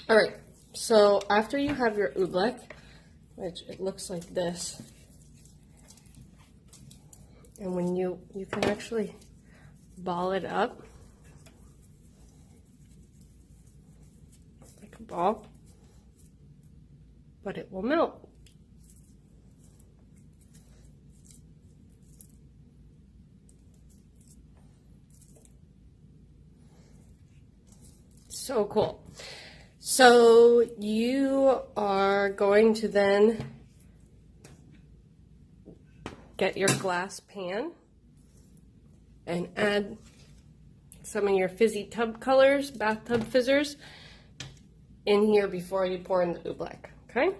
All right, so after you have your oobleck, which it looks like this, and when you can actually ball it up like a ball, but it will melt. So cool. So you are going to then get your glass pan and add some of your fizzy tub colors, bathtub fizzers, in here before you pour in the oobleck, okay?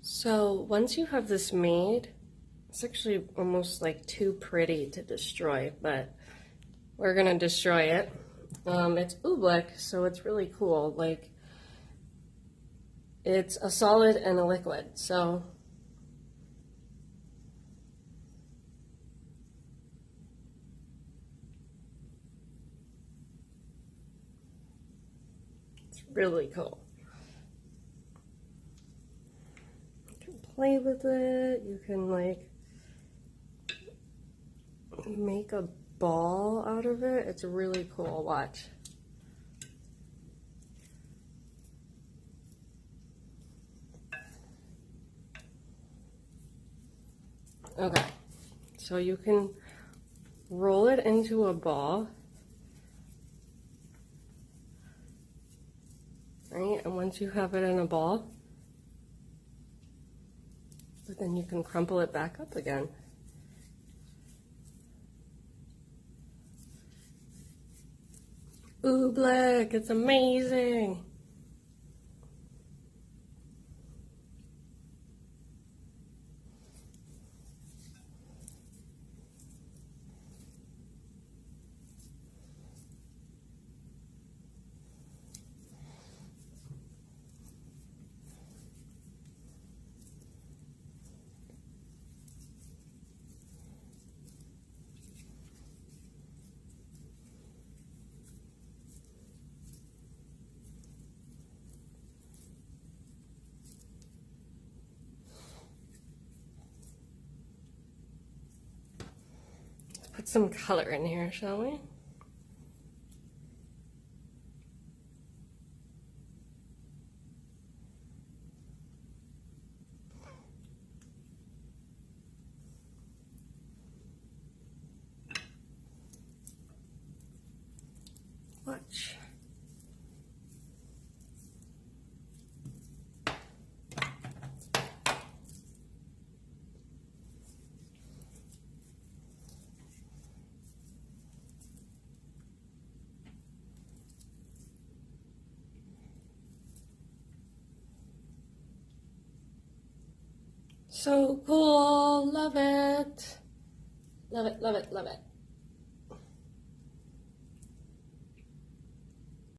So once you have this made, it's actually almost like too pretty to destroy, but we're gonna destroy it. It's Oobleck, so it's really cool. Like, it's a solid and a liquid, so it's really cool. You can play with it, you can like make a ball out of it. It's really cool. Watch. Okay, so you can roll it into a ball, right? And once you have it in a ball, then you can crumple it back up again. Oobleck, it's amazing. Put some color in here, shall we? Watch. So cool, love it. Love it, love it, love it.